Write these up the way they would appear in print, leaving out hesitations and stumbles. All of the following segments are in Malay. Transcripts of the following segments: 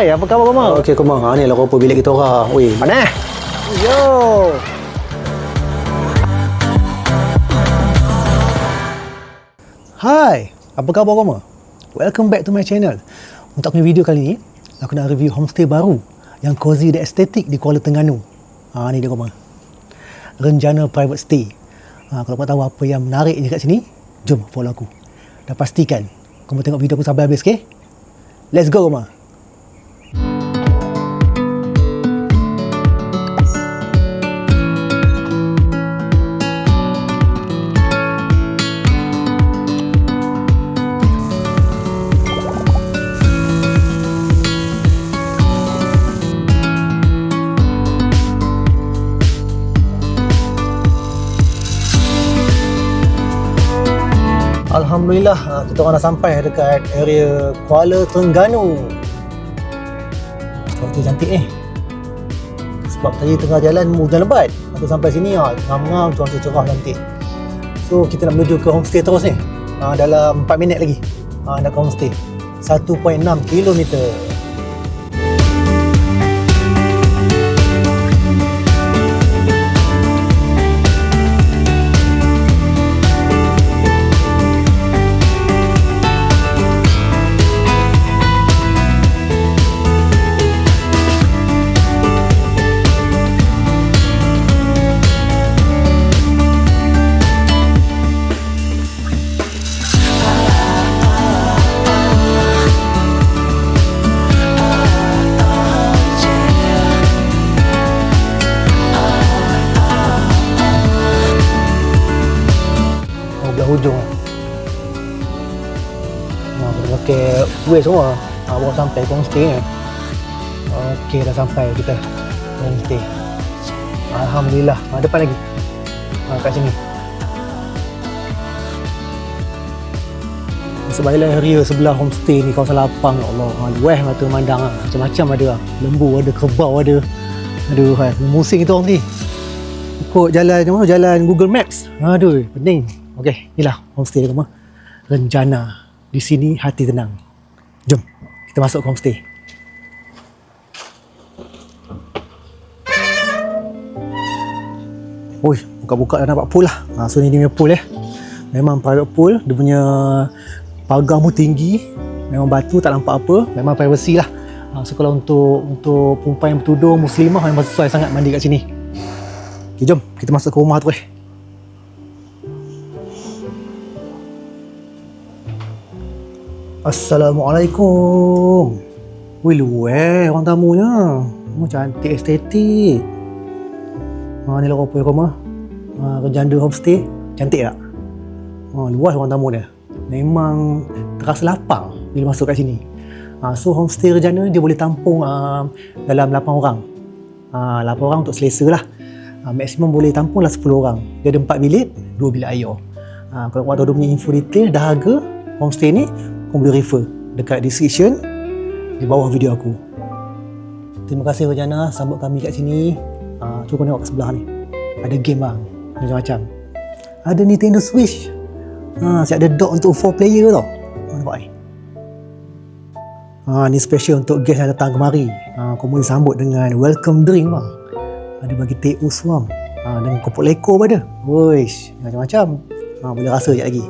Hai, apa khabar Komang? Okey Komang, ni lah rupa bilik kita orang. Weh, Mana? Yo. Hai, apa khabar Komang? Welcome back to my channel. Untuk aku video kali ni, aku nak review homestay baru yang cozy dan estetik di Kuala Terengganu. Ni dia Komang. Renjana Private Stay. Kalau kau tahu apa yang menarik dekat sini, jom follow aku. Dan pastikan kau tengok video aku sampai habis, okey? Let's go Komang. Alhamdulillah, kita orang dah sampai dekat area Kuala Terengganu. Cuaca cantik ni. Sebab tadi tengah jalan hujan lebat. Lepas sampai sini ngam-ngam, cuaca cerah cantik. So kita nak menuju ke homestay terus ni. Dalam 4 minit lagi nak ke homestay. 1.6 kilometer. Hujung pakai way semua baru sampai ke homestay ni. Okey, dah sampai kita ke homestay. Alhamdulillah. Depan lagi kat sini. Sebaliklah area sebelah homestay ni, kawasan lapang. Ya Allah, luas mata memandang. Macam-macam ada. Lembu ada, kerbau ada. Aduh, musing kita orang ni ikut jalan Google Maps. Aduh, pening. Okey, inilah homestay dia Komang. Renjana. Di sini hati tenang. Jom, kita masuk ke homestay. Oi, buka-buka dah nampak pool lah. So ni dia punya pool Memang private pool. Dia punya pagar pun tinggi. Memang batu, tak nampak apa. Memang privacy lah. So kalau untuk perempuan yang bertudung Muslimah, memang sesuai sangat mandi kat sini. Okay, jom kita masuk ke rumah tu. Assalamualaikum. Wih, luar orang tamunya. Cantik, estetik. Ni lah rupa Komang. Renjana homestay. Cantik tak? Luas orang tamu dia. Memang terasa lapang bila masuk kat sini. So homestay Renjana dia boleh tampung dalam 8 orang. 8 orang untuk selesa lah. Maksimum boleh tampung lah 10 orang. Dia ada 4 bilik, 2 bilik air. Kalau korang tahu dia punya info detail, dahaga homestay ni, korang boleh refer dekat description di bawah video aku. Terima kasih Renjana sambut kami kat sini. Cuba kau tengok ke sebelah ni. Ada game bang, macam-macam. Ada Nintendo Switch. Siap ada dock untuk 4 player tau. Nampak ni. Ni special untuk guest yang datang kemari. Kau boleh sambut dengan welcome drink bang. Ada bagi teh uswam. Dan kopok leko pun ada. Wish, macam-macam. Boleh rasa sekejap lagi.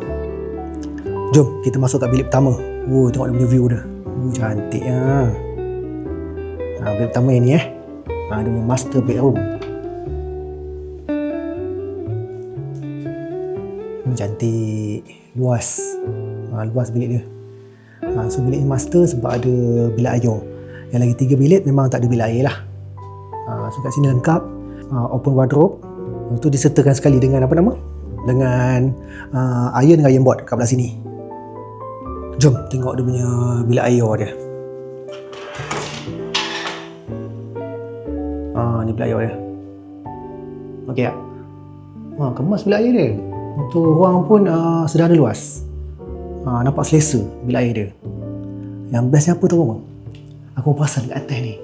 Jom kita masuk kat bilik pertama. Tengok dia punya view dia. Cantik bilik pertama yang ni dia punya master bedroom. Cantik, luas. Luas bilik dia. So bilik ni master sebab ada bilik air. Yang lagi 3 bilik memang tak ada bilik air lah. So kat sini lengkap. Open wardrobe. Itu disertakan sekali dengan apa nama? Dengan iron dengan iron board kat belah sini. Jom tengok dia punya bilik air dia. Ni bilik air dia. Okey tak? Kemas bilik air dia. Untuk ruang pun sederhana luas. Nampak selesa bilik air dia. Yang bestnya apa tahu bang? Aku perasan kat atas ni.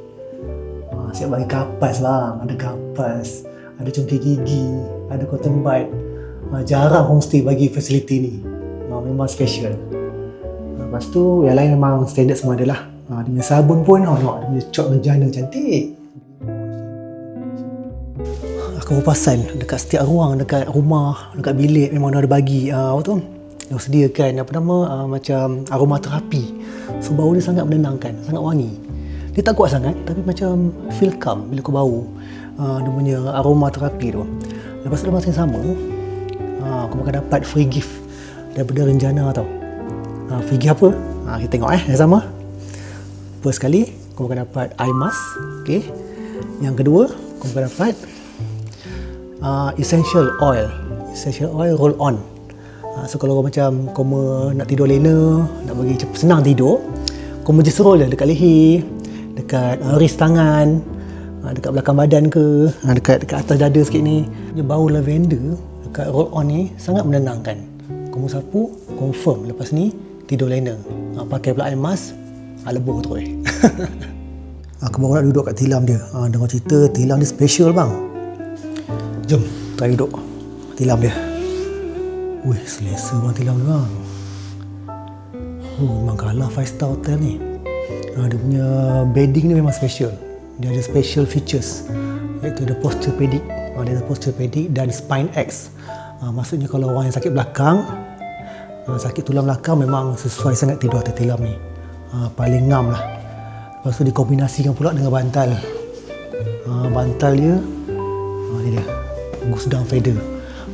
Siap bagi kapas bang. Ada kapas, ada congkak gigi, ada cotton bud. Jarang homestay bagi fasiliti ni. Memang special. Lepas tu yang lain memang standard semua adalah. Dia punya sabun pun, tengok dia punya cap menjana cantik. Aku perasan dekat setiap ruang, dekat rumah, dekat bilik memang dia ada bagi apa tu? Dia sediakan macam aromaterapi. So bau dia sangat menenangkan, sangat wangi. Dia tak kuat sangat tapi macam feel calm bila kau bau dia punya aromaterapi tu. Lepas tu masa yang sama aku akan dapat free gift daripada Renjana tau. Free gift apa? Kita tengok yang sama. First sekali kau akan dapat eye mask, okey. Yang kedua kau akan dapat essential oil roll on. So kalau kau macam kau nak tidur lena, nak bagi senang tidur, kau just roll je dekat leher, dekat wrist tangan, dekat belakang badan ke, dekat atas dada sikit ni. Dia bau lavender dekat roll on ni sangat menenangkan. Kau sapu, confirm lepas ni tidur lena. Pakai pula eye mask, lebur terus. Aku baru nak duduk kat tilam dia. Dengar cerita tilam dia special bang. Jom, try duduk tilam dia. Wih, selesa bang tilam dia bang. Memang kalah 5-star hotel ni. Dia punya bedding ni memang special. Dia ada special features, iaitu ada posturepedic. Dia ada posturepedic dan spine X. Maksudnya kalau orang yang sakit belakang, sakit tulang belakang, memang sesuai sangat tidur atas tilam ni. Paling ngam lah. Lepas tu dikombinasikan pula dengan bantal. Bantal dia ni dia, goose down feather.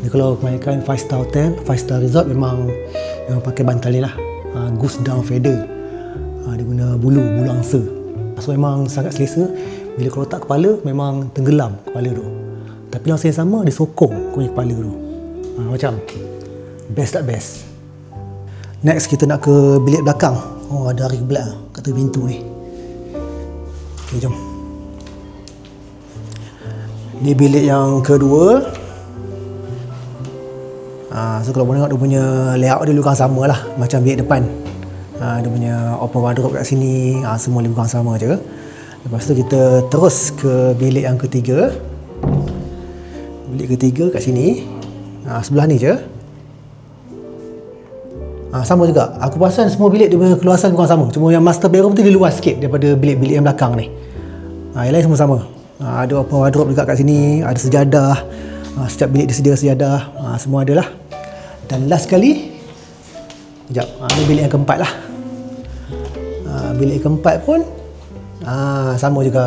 Jadi kalau kebanyakan 5-star hotel, 5-star resort memang pakai bantal ni lah, goose down feather. Dia guna bulu angsa. So memang sangat selesa. Bila kau letak kepala, memang tenggelam kepala tu. Tapi masa yang sama, dia sokong kau punya kepala tu. Macam best tak best. Next kita nak ke bilik belakang. Ada hari belak kat tepi pintu ni. Okay, jom. Ni bilik yang kedua. So kalau boleh tengok dia punya layout dia lebih kurang sama lah macam bilik depan. Dia punya open wardrobe kat sini, semua lebih kurang sama je. Lepas tu kita terus ke bilik yang ketiga. Bilik ketiga kat sini, sebelah ni je. Sama juga. Aku perasan semua bilik dia punya keluasan bukan sama. Cuma yang master bedroom tu dia luas sikit daripada bilik-bilik yang belakang ni. Yang lain semua sama. Ada open wardrobe juga kat sini, ada sejadah. Setiap bilik disediakan sejadah. Semua ada lah. Dan last sekali, sekejap, ni bilik yang keempat lah. Bilik keempat pun sama juga.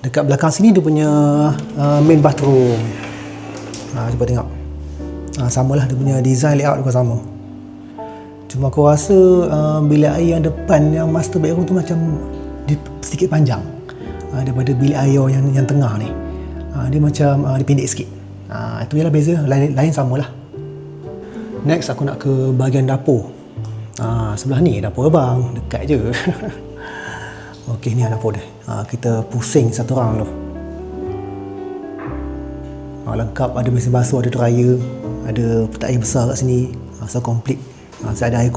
Dekat belakang sini dia punya main bathroom. Cuba tengok. Samalah dia punya design layout dia pun sama. Cuma aku rasa bilik air yang depan, yang master bedroom tu macam sedikit panjang daripada bilik air yang tengah ni. Dia macam dia pendek sikit. Itu je lah beza. Lain samalah. Next aku nak ke bahagian dapur. Sebelah ni dapur abang, dekat je. Okey, ni dapur dia. Kita pusing satu orang dulu. Lengkap, ada mesin basuh, ada dryer, ada petak air besar kat sini. So complete. Ada air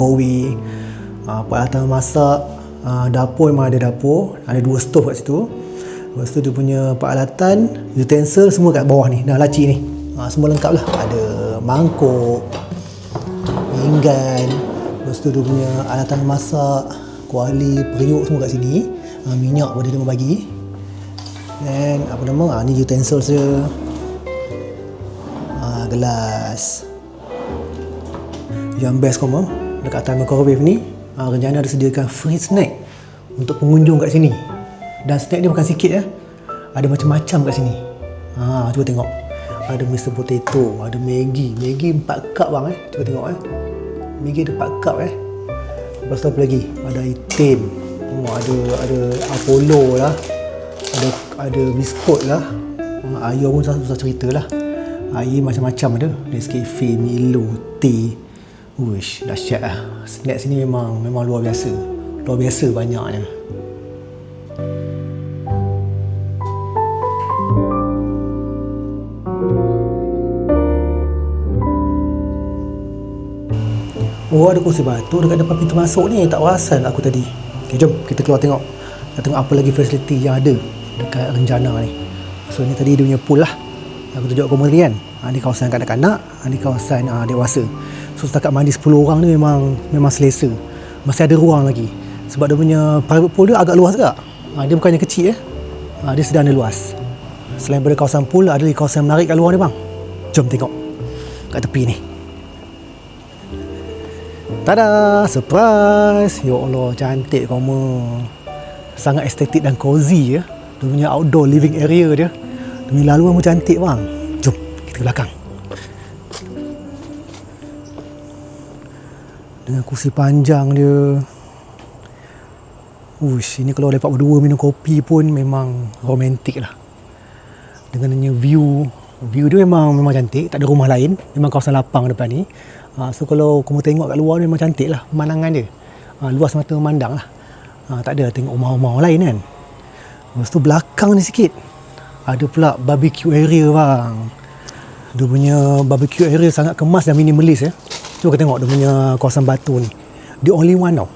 peralatan masak. Dapur memang ada dapur. Ada 2 stove kat situ. Lepas tu dia punya peralatan, utensil semua kat bawah ni, dalam laci ni. Semua lengkap lah. Ada mangkuk, pinggan. Lepas tu dia punya alatan masak, kuali, periuk semua kat sini. Minyak pun dia memang bagi. Dan ni utensil je. Gelas. Yang best kau dekat atas microwave ni, Renjana ada sediakan free snack untuk pengunjung kat sini. Dan snack dia bukan sikit ada macam-macam kat sini. Cuba tengok. Ada Mr. Potato, ada Maggi 4 cup bang Cuba tengok Maggi ada 4 cup Lepas tu apa lagi? Ada itim. Ada Apollo lah. Ada biskut lah. Air pun susah cerita lah. Air macam-macam ada. Nescafe, Milo, teh. Uish, dahsyat lah. Snack sini memang luar biasa. Luar biasa banyaknya. Ada kursi batu dekat depan pintu masuk ni. Tak perasan aku tadi. Okay, jom kita keluar tengok. Kita tengok apa lagi fasiliti yang ada dekat Renjana ni. So ni tadi dia punya pool lah. Aku tunjuk komedi kan. Ni kawasan kanak-kanak, ni kawasan dewasa. So setakat mandi 10 orang ni memang selesa. masih ada ruang lagi. Sebab dia punya private pool dia agak luas juga. Dia bukannya kecil dia sedang ada luas. Selain daripada kawasan pool, ada lagi kawasan menarik kat luar ni bang. Jom tengok kat tepi ni. Tada, surprise. Ya Allah, cantik koma. Sangat estetik dan cozy ya. Dia punya outdoor living area dia. Dia punya laluan pun cantik bang. Jom kita ke belakang. Dengan kursi panjang dia. Uish, ini kalau lepak berdua minum kopi pun memang romantik lah. Dengan view dia memang cantik. Tak ada rumah lain. Memang kawasan lapang depan ni. So kalau kamu tengok kat luar ni memang cantik lah pemandangan dia. Luas mata memandang lah. Tak ada tengok rumah-rumah lain kan. Lepas tu belakang ni sikit ada pula barbecue area bang. Dia punya barbecue area sangat kemas dan minimalis ya. Cuba kita tengok dia punya kawasan batu ni. The only one tau.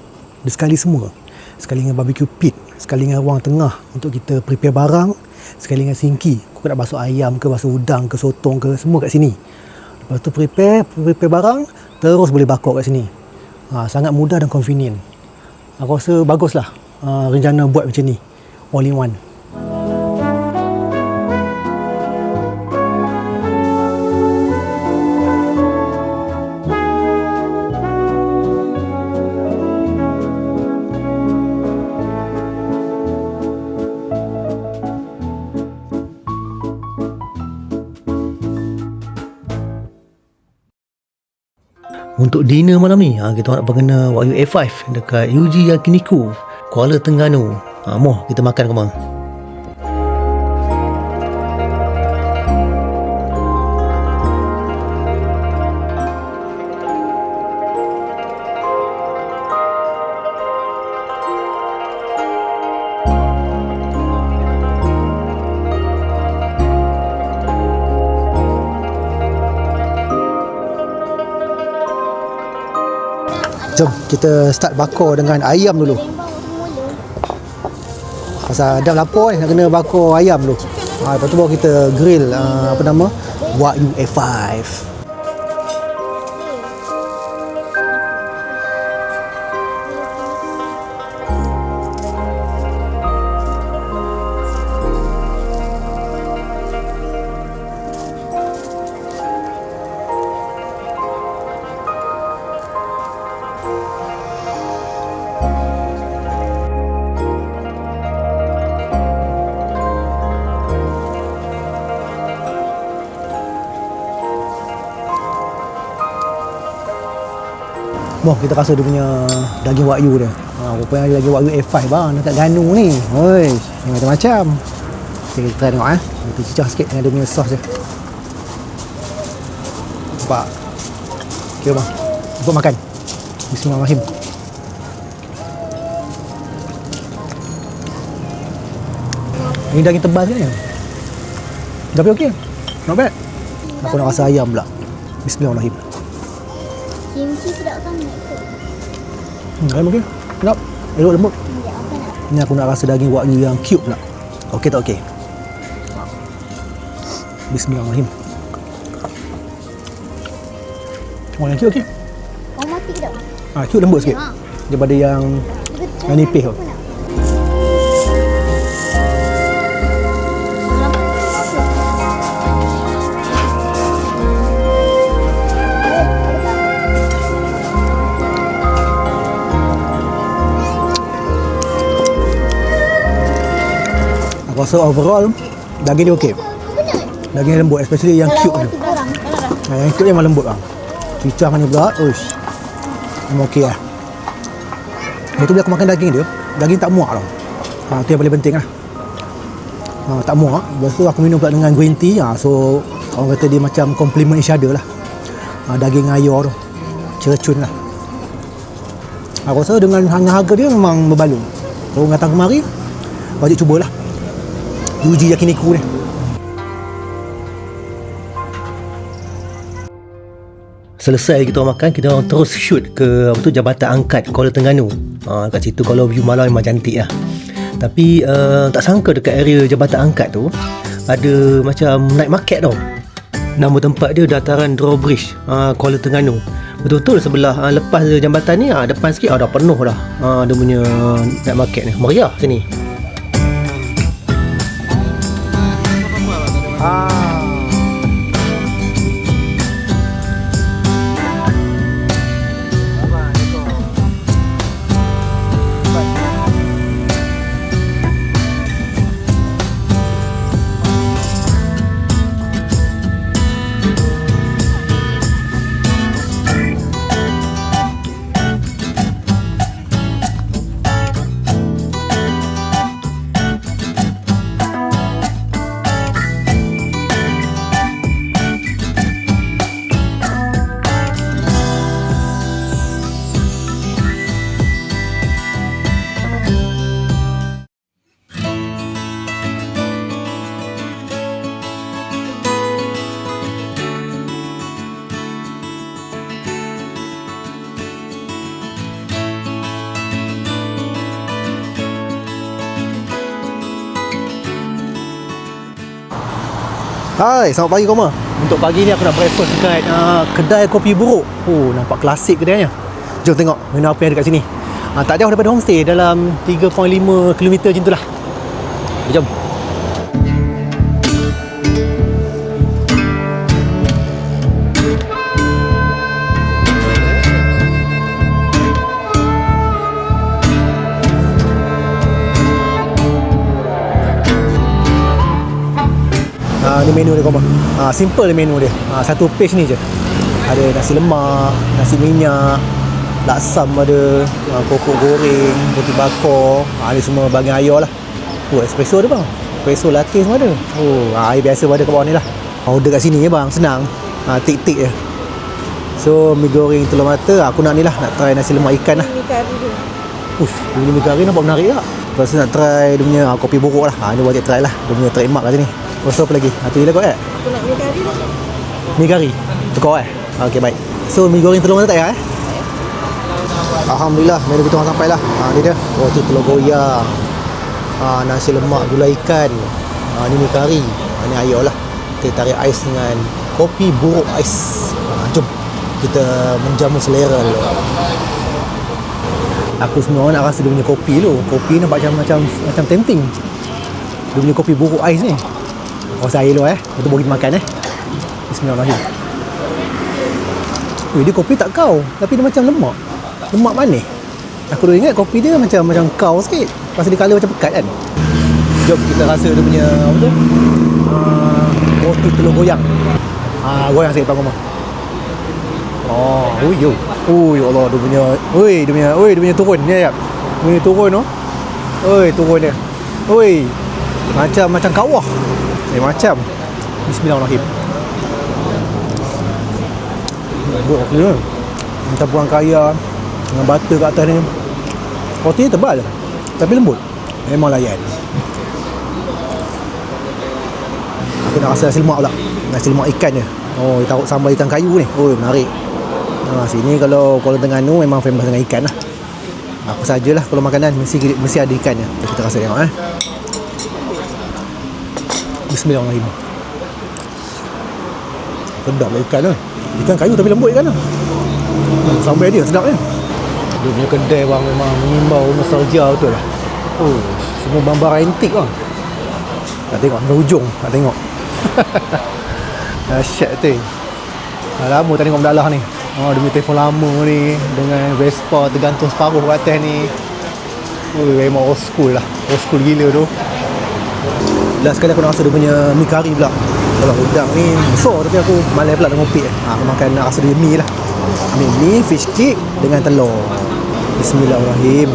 Dia sekali semua. Sekali dengan barbecue pit, sekali dengan ruang tengah untuk kita prepare barang, sekali dengan sinki. Kau nak basuh ayam ke, basuh udang ke, sotong ke, semua kat sini. Lepas tu prepare barang, terus boleh bakar kat sini. Sangat mudah dan convenient. Aku rasa baguslah rencana buat macam ni. All in one. Untuk dinner malam ni, kita nak berkena Wagyu A5 dekat Yuji Yakiniku, Kuala Terengganu. Moh kita makan ke mana? Jom kita start bakar dengan ayam dulu. Pasal dah lapar nak kena bakar ayam dulu. Lepas tu baru kita grill Wagyu A5. Moh kita rasa dia punya daging Wagyu dia. Rupanya ada daging Wagyu A5 bang dekat Ganu ni. Oi, ni macam-macam. Okay, kita try tengok Kita cicah sikit dengan dia punya sos dia. Nampak? Okay bang, jumpa makan. Bismillahirrahmanirrahim. Ini daging tebal je ni. Tapi okey. Not bad. Aku nak rasa ayam pula. Bismillahirrahmanirrahim. Kimchi sedap sangat tu. Ayam okey. Sedap. Elok lembut. Ya, apa nak? Ni aku nak rasa daging Wagyu yang cube pula. Okey tak okey? Bismillahirrahmanirrahim. Yang cube okey. Kau mati ke tak? Cube lembut sikit. Daripada yang nipis tu. Rasa overall daging dia okey. Daging dia lembut, especially yang cube tu. Yang cube memang lembut bang. Cicah ni pula, uish. Memang okey lah. Lepas tu bila aku makan daging dia, daging tak muak tau. Tu yang paling penting lah. Tak muak. Lepas tu aku minum pula dengan green tea. So orang kata dia macam complement each other lah. Daging ayam tu cercun lah. Aku rasa dengan harga dia memang berbaloi. Kalau datang kemari, wajib cubalah Yuji Yakiniku ni. Selesai kita makan, kita orang terus shoot ke Jabatan Angkat Kuala Terengganu. Kat situ kalau view malam memang cantik lah. Tapi tak sangka dekat area Jabatan Angkat tu ada macam night market tau. Nama tempat dia Dataran Drawbridge, Kuala Terengganu. Betul-betul sebelah lepas jambatan ni, depan sikit dah penuh dah. Dia punya night market ni. Meriah sini. Hai, selamat pagi Koma. Untuk pagi ni aku nak breakfast dekat kedai kopi buruk. Nampak klasik kedainya. Jom tengok menu apa yang ada kat sini. Tak jauh daripada homestay, dalam 3.5 km macam tu lah. Jom. Ni menu dia Koma. Simple menu dia. Satu page ni je. Ada nasi lemak, nasi minyak, laksam ada, kokok goreng, roti bakar, ni semua bahagian air lah. Espresso ada bang. Espresso latte semua ada. Air biasa ada kat bawah ni lah. Order kat sini je bang, senang. Tik-tik je. So mi goreng telur mata, aku nak ni lah, nak try nasi lemak ikan lah. Mi kari dia. Dia mi kari nampak menarik tak? Lepas tu nak try dia punya kopi buruk lah. Ni wajib try lah. Dia punya trademark kat sini. Lepas tu apa lagi? Tu je lah kot Aku nak mi kari lah. Mi kari? Tukar Okey baik. So mi goreng telur mata tak payah Alhamdulillah menu kita orang sampai lah. Ni dia roti telur goyang, nasi lemak gulai ikan, ni mi kari, ni air lah. Kita tarik ais dengan kopi buruk ais. Jom kita menjamu selera dulu. Aku sebenarnya nak rasa dia punya kopi tu. Kopi nampak macam tempting. Dia punya kopi buruk ais ni. Rasa air dulu Lepas tu baru kita makan Bismillahirrahmanirrahim. Dia kopi tak kau, tapi dia macam lemak. Lemak manis. Aku dah ingat kopi dia macam kau sikit. Pasal dia colour macam pekat kan. Jom kita rasa dia punya apa tu? Roti telur goyang. Goyang sikit Pak Omar. Ya Allah, dia punya turun ni ya. Dia punya turun tu. Turun dia. Macam kawah. Macam. Bismillahirrahmanirrahim. Buat kopi ni. Campuran kaya dengan butter kat atas ni. Roti ni tebal tapi lembut. Memang layan. Aku nak rasa nasi lemak pula. Nasi lemak ikan je. Dia taruh sambal ikan kayu ni. Menarik. Sini kalau Kuala Terengganu memang famous dengan ikan lah. Apa sajalah kalau makanan mesti ada ikannya. Kita rasa tengok Bismillahirrahmanirrahim. Sedap lah ikan lah. Ikan kayu tapi lembut ikan lah. Sambal dia sedap ni. Dia punya kedai bang memang mengimbau nostalgia betul lah. Semua barang-barang antik bang. Nak tengok sampai hujung. Nak tengok. Dahsyat tu. Lama tak tengok mendalah ni. Dia punya telefon lama ni dengan Vespa tergantung separuh kat atas ni. Memang old school lah. Old school gila tu. Last sekali aku nak rasa dia punya mi kari pula. Kalau udang ni besar tapi aku malas pula dengan kopi. Aku makan nak rasa dia mi lah. Ambil mi, fish cake dengan telur. Bismillahirrahmanirrahim.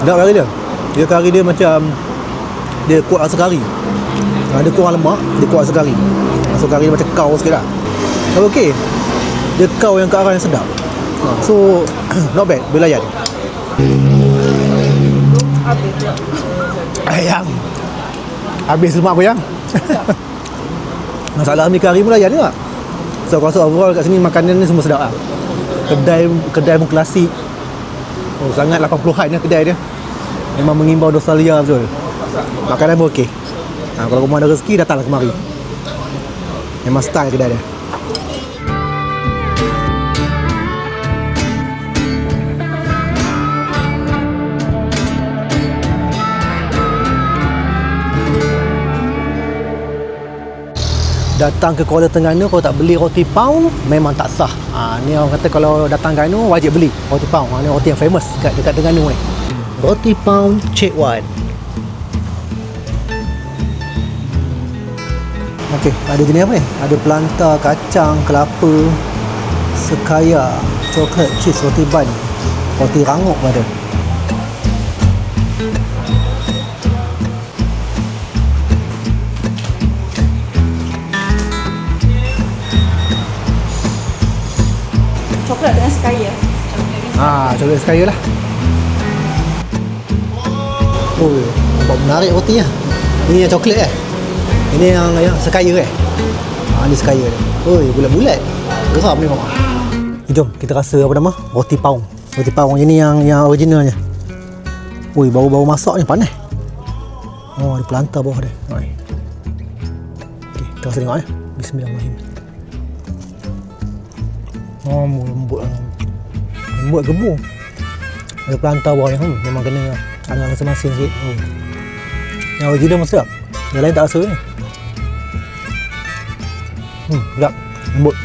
Sedap kari dia. Kari dia macam dia kuat rasa kari. Dia kurang lemak, dia kuat rasa kari. Rasa kari dia macam kau sikit lah. Tapi okey. Dia kau yang ke arah yang sedap. So not bad, boleh layan. Ayam. Habis lemak goyang. Masalah mi kari pun layan juga. So aku rasa overall kat sini makanan ni semua sedap lah. Kedai pun klasik. Sangat 80-an lah kedai dia. Memang mengimbau nostalgia betul. Makanan pun okey. Kalau rumah ada rezeki, datanglah kemari. Memang style kedai dia. Datang ke Kuala Terengganu kalau tak beli roti pound memang tak sah. Ni orang kata kalau datang Terengganu wajib beli roti pound. Ni roti yang famous dekat Terengganu ni. Roti pound Cik Wan. Okey, ada jenis apa ni? Ada pelanta, kacang, kelapa, sekaya, coklat, cheese, roti bun, roti rangup pun ada. Coklat dengan sekaya. Coklat sekaya lah. Oh, nampak menarik rotinya. Ini yang coklat Ini yang sekaya Ini sekaya dia. Oi, bulat-bulat. Geram ni memang. Jom kita rasa apa nama? Roti paung. Roti paung ini yang originalnya. Oi, bau-bau masak ni panas. Oh, ada pelanta bawah dia. Okey, kita rasa tengok Bismillahirrahmanirrahim. Oh, lembut. Lembut gebur. Ada pelanta bawah ni. Memang kena ada rasa masin sikit. Yang original pun sedap. Yang lain tak rasa ni. Sedap. Lembut.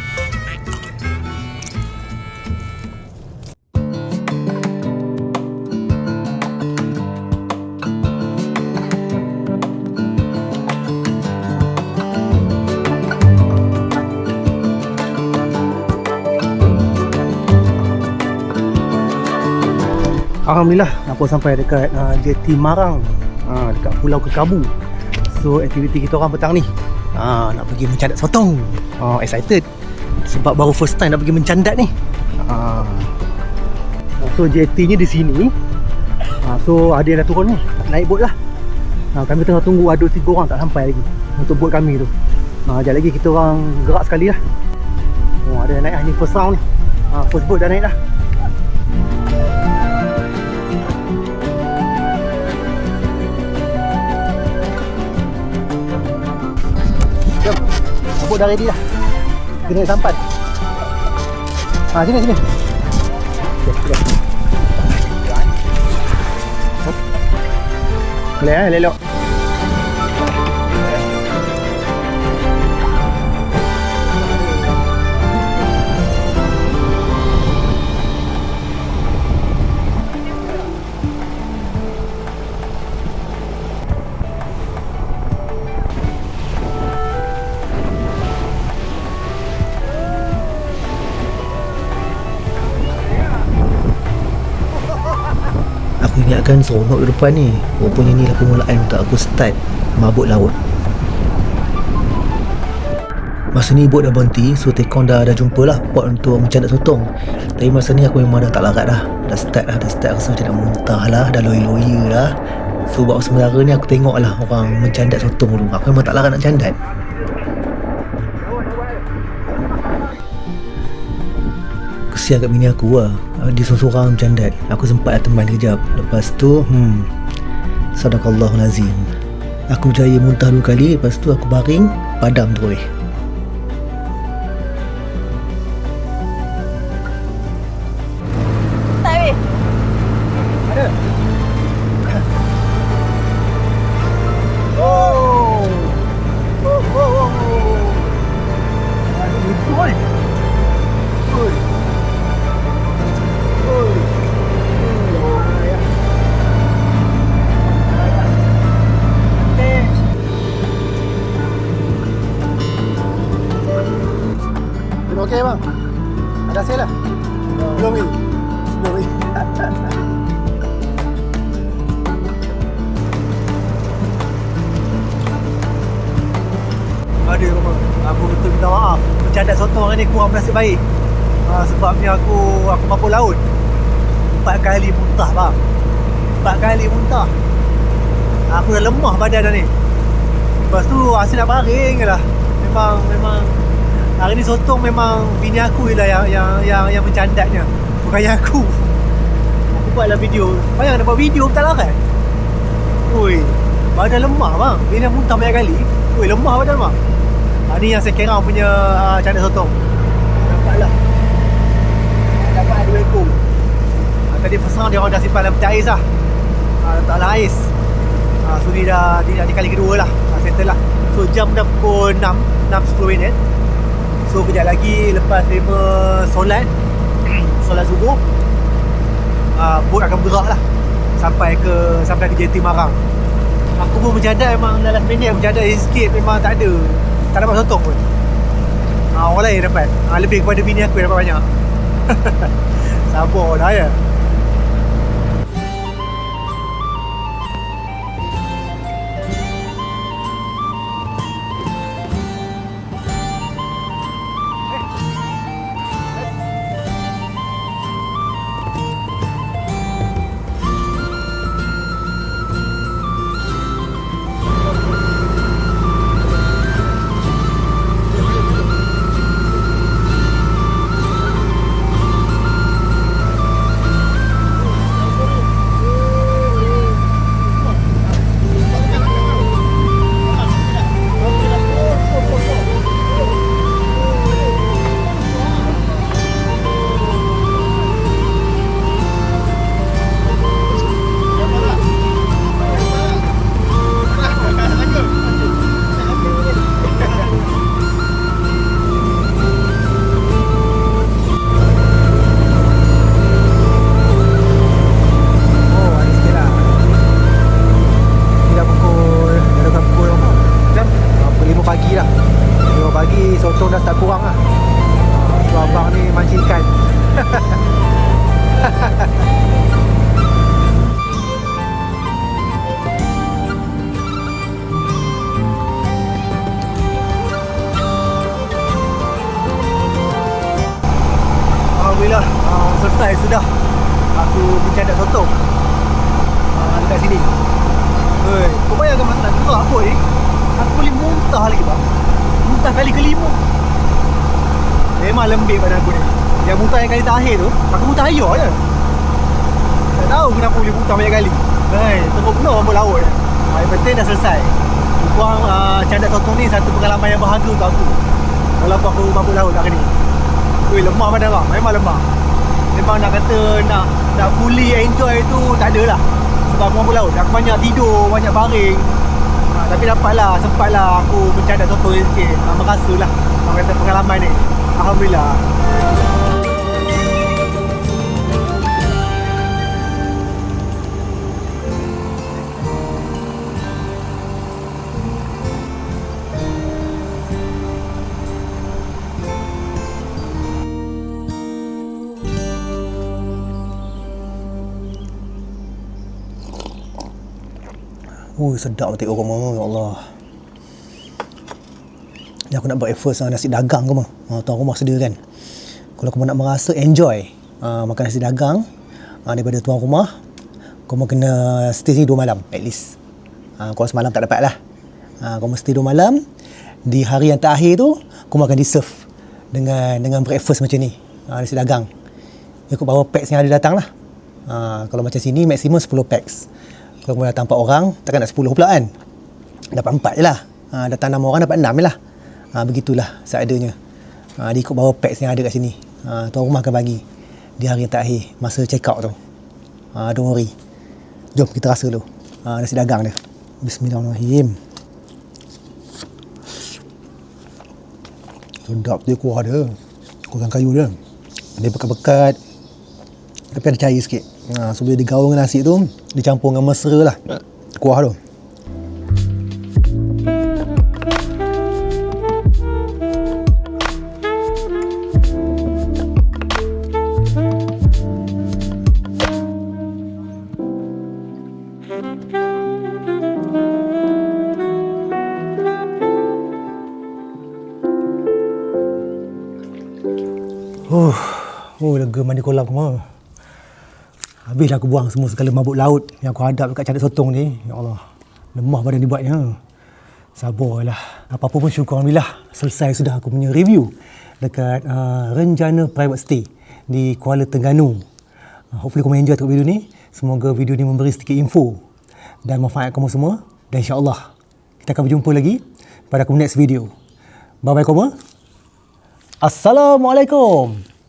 Alhamdulillah, nampak sampai dekat JT Marang, dekat Pulau Kekabu. So aktiviti kita orang petang ni nak pergi mencandat sotong. Excited sebab baru first time nak pergi mencandat ni. So JT nya di sini. So ada yang dah turun ni, naik bot lah. Kami tengah tunggu ada 3 orang tak sampai lagi untuk bot kami tu. Sekejap lagi kita orang gerak sekali lah. Ada yang naik lah, ni first round ni. First boat dah naik dah. Jom, bot dah ready dah. Kita naik sampan. Sini. Okay. Boleh lelok. Aku ingatkan seronok di depan ni. Rupanya ni lah permulaan untuk aku start mabuk laut. Masa ni bot dah berhenti, so Tekong dah jumpa lah pot untuk mencandat sotong. Tapi masa ni aku memang dah tak larat dah. Dah start rasa macam nak muntah lah, dah loya-loya dah. So buat sementara ni aku tengok lah orang mencandat sotong dulu. Aku memang tak larat nak candat. Kesian kat bini aku lah, dia sorang-sorang bercandat. Aku sempat lah teman kejap. Lepas tu Sadaqallahulazim, aku berjaya muntah 2 kali. Lepas tu aku baring, padam terus. Tak weh. Ada. Oh. Itu ni. Okey bang. Ada hasil lah. Belum ni. Aduh, aku betul minta maaf. Bercandat sotong hari ni kurang bernasib baik. Sebabnya aku mabuk laut. 4 kali muntah bang. 4 kali muntah. Aku dah lemah badan dah ni. Lepas tu asyik nak baring je lah. Memang hari ni sotong memang bini aku je lah yang mencandatnya. Bukan yang aku. Aku buatlah video. Bayang nak buat video tak lah kan? Ui, badan lemah bang. Bila muntah banyak kali. Ui, lemah badan bang. Ni yang saya kira punya canak sotong. Nampaklah. Dapat 2 ekor. Tadi pesan dia orang dah simpan dalam peti ais lah. Letak dalam ais. So ni dah di kali kedua lah. Settle lah. So jam dah pukul 6.10 minit. So kejap lagi lepas terima solat subuh, bot akan bergerak lah sampai ke JT Marang. Aku pun berjadat memang dalam minit berjadat sikit, memang tak dapat sotong pun. Orang lain dapat. Lebih kepada bini aku yang dapat banyak. Sabar dah ya. Sotong dah start kurang lah. So abang ni mancing ikan. Alhamdulillah, selesai sudah aku mencadat sotong dekat sini. Kau bayangkan masa nak gerak pun ni, aku boleh muntah lagi bang. Muntah kali kelima. Memang lembik badan aku ni. Yang muntah yang kali terakhir tu, aku muntah air je. Tak tahu kenapa boleh muntah banyak kali. Teruk penuh rambut laut. Yang penting dah selesai. Kurang cadat sotong ni satu pengalaman yang berharga untuk aku. Walaupun aku mabuk laut kat ni. Lemah badan bang. Memang lemah. Memang nak kata nak fully enjoy tu tak ada lah. Sebab aku mabuk laut. Aku banyak tidur, banyak baring. Tapi sempatlah aku mencadat sotong sikit. Merasa lah kata pengalaman ni. Alhamdulillah. Sedap betul aroma, ya Allah. Ni aku nak buat first nasi dagang ke mah. Tuan rumah sedia kan. Kalau kau nak merasa enjoy makan nasi dagang daripada tuan rumah, kau kena stay sini 2 malam at least. Kau semalam tak dapat lah. Kau mesti 2 malam. Di hari yang terakhir tu kau akan di serve dengan breakfast macam ni. Nasi dagang. Ikut berapa packs yang ada datang lah. Kalau macam sini maksimum 10 packs. Kalau kau datang 4 orang, takkan nak 10 pula kan. Dapat 4 je lah. Datang 6 orang dapat 6 je lah. Begitulah seadanya. Diikut berapa packs yang ada kat sini. Tuan rumah akan bagi di hari yang terakhir masa check out tu. Don't worry. Jom kita rasa dulu nasi dagang dia. Bismillahirrahmanirrahim. Sedap dia kuah dia. Kuah kayu dia. Dia bekat-bekat tapi ada cair sikit. So bila digaul dengan nasi tu, dicampur dengan mesra lah kuah tu. Lega mandi kolam semua. Habis dah aku buang semua segala mabuk laut yang aku hadap dekat cadat sotong ni. Ya Allah, lemah badan dibuatnya. Sabarlah. Apa-apa pun syukur Alhamdulillah. Selesai sudah aku punya review dekat Renjana Private Stay di Kuala Terengganu. Hopefully korang enjoy tengok video ni. Semoga video ni memberi sedikit info dan manfaat kamu semua. Dan insyaAllah kita akan berjumpa lagi pada next video. Bye-bye kamu. Assalamualaikum.